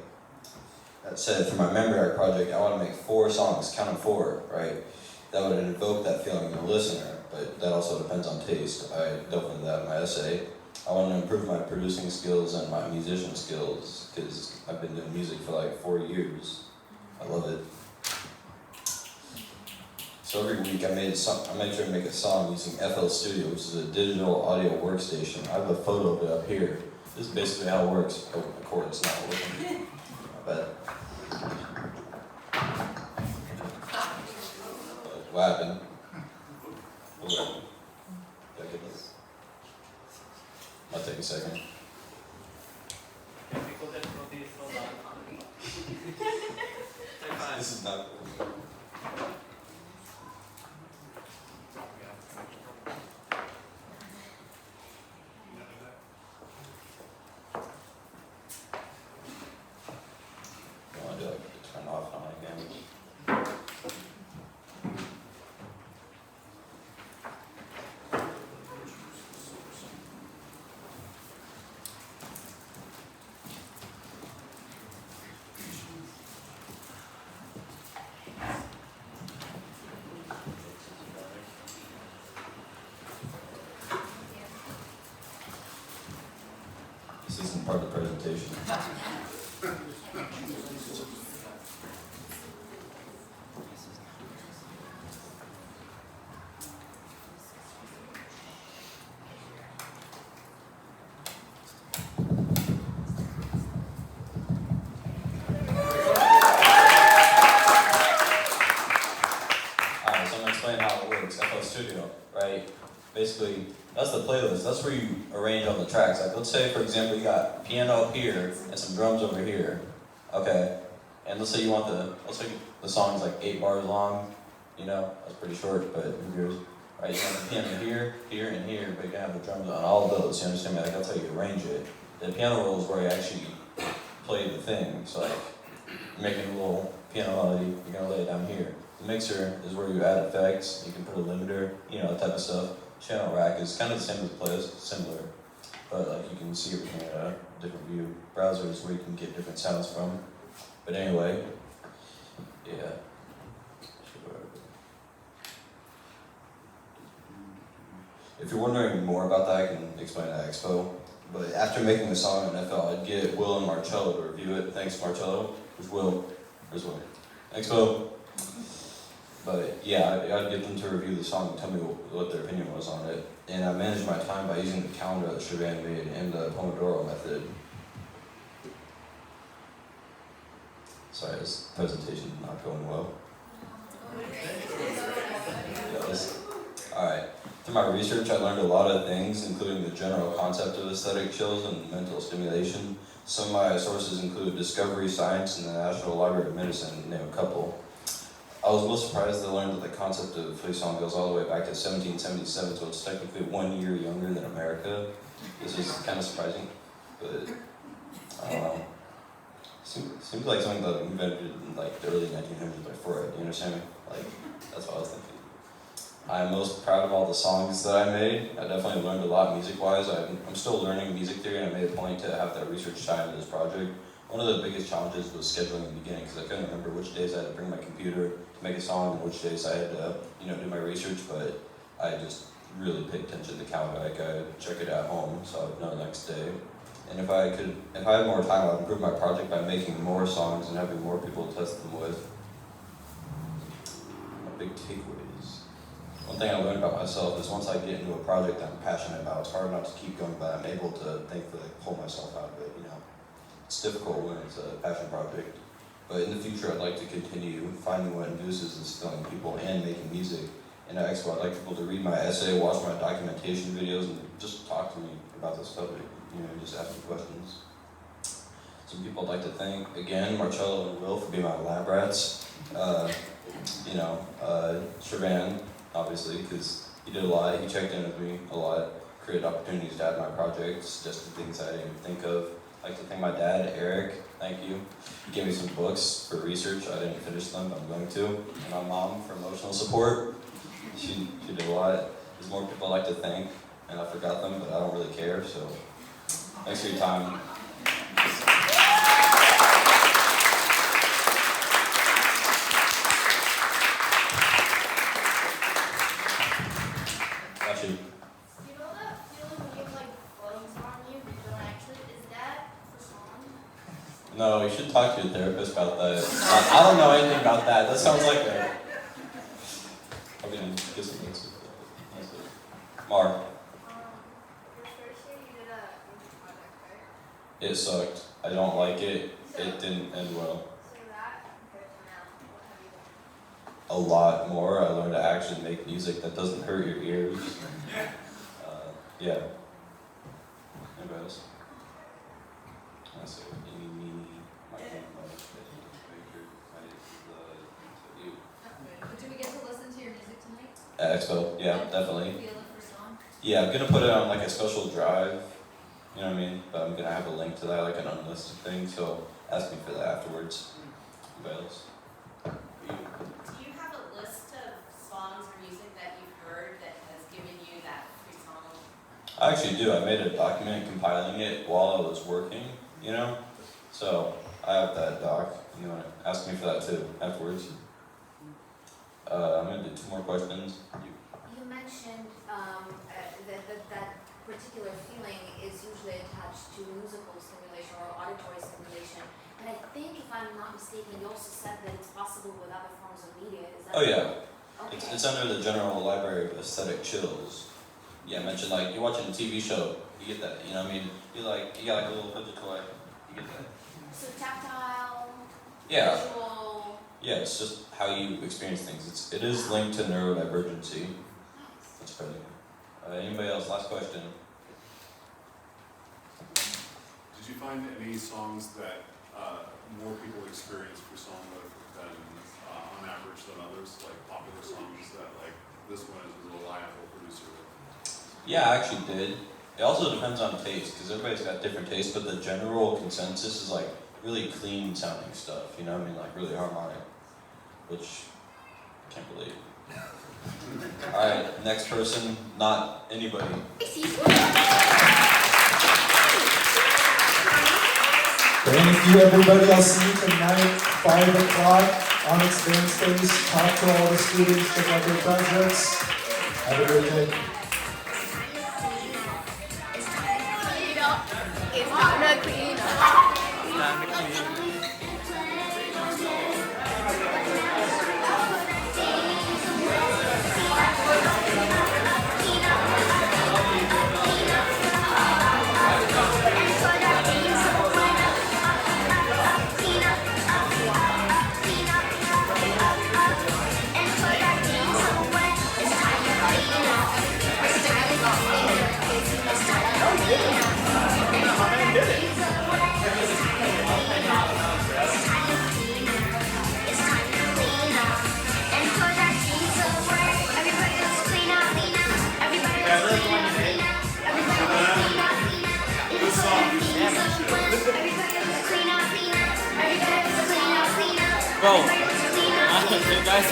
That said, for my memory art project, I want to make 4 songs, count them 4, right? That would invoke that feeling in the listener, but that also depends on taste. I delve into that in my essay. I want to improve my producing skills and my musician skills, because I've been doing music for 4 years. I love it. So every week I made sure to make a song using FL Studio, which is a digital audio workstation. I have a photo of it up here. This is basically how it works. Oh, the chord's not working. I bet. What happened? What happened? Did I get this? Might take a second. This is not cool. part of the presentation. Alright, so I'm gonna explain how it works. FL Studio, right? Basically, that's the playlist. That's where you arrange all the tracks. Like, let's say, for example, you got piano up here and some drums over here. Okay, and let's say you want let's say the song's like 8 bars long. You know, that's pretty short, but who cares? Right? You want the piano here, here, and here, but you can have the drums on all of those. You understand me? Like, that's how you arrange it. The piano roll is where you actually play the thing. So like, you're making a little piano melody. You're gonna lay it down here. The mixer is where you add effects, you can put a limiter, you know, that type of stuff. Channel rack is kind of the same as the playlist, similar, but like you can see everything in a different view. Browser is where you can get different sounds from. But anyway, yeah. Sure. If you're wondering more about that, I can explain at Expo. But after making the song in FL, I'd get Will and Marcello to review it. Thanks, Marcello. Where's Will? Where's Will? Expo. But yeah, I'd get them to review the song and tell me what their opinion was on it. And I managed my time by using the calendar that Siobhan made and the Pomodoro method. Sorry, this presentation is not going well. Yes. Alright. Through my research, I learned a lot of things, including the general concept of aesthetic chills and mental stimulation. Some of my sources include Discovery Science and the National Library of Medicine, to name a couple. I was most surprised to learn that the concept of frisson goes all the way back to 1777, so it's technically 1 year younger than America. This is kind of surprising, but I don't know. Seems like something that was invented in like the early 1900s by Freud, you understand me? Like, that's what I was thinking. I'm most proud of all the songs that I made. I definitely learned a lot music-wise. I'm still learning music theory, and I made a point to have that research time in this project. One of the biggest challenges was scheduling in the beginning, because I couldn't remember which days I had to bring my computer to make a song and which days I had to, do my research, but I just really paid attention to the calendar. Like, I'd check it at home, so I would know the next day. And if I had more time, I would improve my project by making more songs and having more people to test them with. My big takeaways. One thing I learned about myself is once I get into a project that I'm passionate about, it's hard not to keep going, but I'm able to thankfully pull myself out of it, It's difficult when it's a passion project, but in the future I'd like to continue finding what induces this filming people and making music. And at Expo, I'd like people to read my essay, watch my documentation videos, and just talk to me about this topic, just ask me questions. Some people I'd like to thank, again, Marcello and Will for being my lab rats. Siobhan, obviously, because he did a lot, he checked in with me a lot, created opportunities to add my project, suggested things I didn't even think of. I'd like to thank my dad, Eric, thank you. He gave me some books for research. I didn't finish them, but I'm going to. And my mom for emotional support. She did a lot. There's more people I'd like to thank, and I forgot them, but I don't really care, so thanks for your time. Got you. You know that feeling when you have like bugs on you, but you don't actually, is that for song? No, you should talk to your therapist about that. I don't know anything about that. That sounds like a... I'm gonna get some notes. Mar. Your first year you did a music project, right? It sucked. I don't like it. It didn't end well. So that compared to now, what have you done? A lot more. I learned to actually make music that doesn't hurt your ears. Yeah. Anybody else? That's it. Do we get to listen to your music tonight? At Expo, yeah, definitely. Feel it for song? Yeah, I'm gonna put it on like a special drive, you know what I mean? But I'm gonna have a link to that, like an unlisted thing, so ask me for that afterwards. Anybody else? Do you have a list of songs or music that you've heard that has given you that free song? I actually do. I made a document compiling it while I was working, So I have that doc. You wanna ask me for that too afterwards? I'm gonna do 2 more questions. You mentioned that particular feeling is usually attached to musical stimulation or auditory stimulation. And I think, if I'm not mistaken, you also said that it's possible with other forms of media. Is that Oh yeah. Okay. It's under the general library of aesthetic chills. Yeah, I mentioned like you're watching a TV show, you get that, you know what I mean? You got like a little fidget toy, you get that. So tactile, Yeah. visual. Yeah, it's just how you experience things. It is linked to neurodivergency. That's crazy. Anybody else? Last question. Did you find any songs that more people experience for songwriting than on average than others, like popular songs that like this one is a reliable producer? Yeah, I actually did. It also depends on taste, because everybody's got different tastes, but the general consensus is like really clean sounding stuff, you know what I mean? Like really harmonic, which I can't believe. Alright, next person, not anybody. Thank you, everybody. I'll see you tonight, 5 o'clock, Onyx Band Space. Talk to all the students, check out their projects. Have a great day. It's time to clean up. Bro, you guys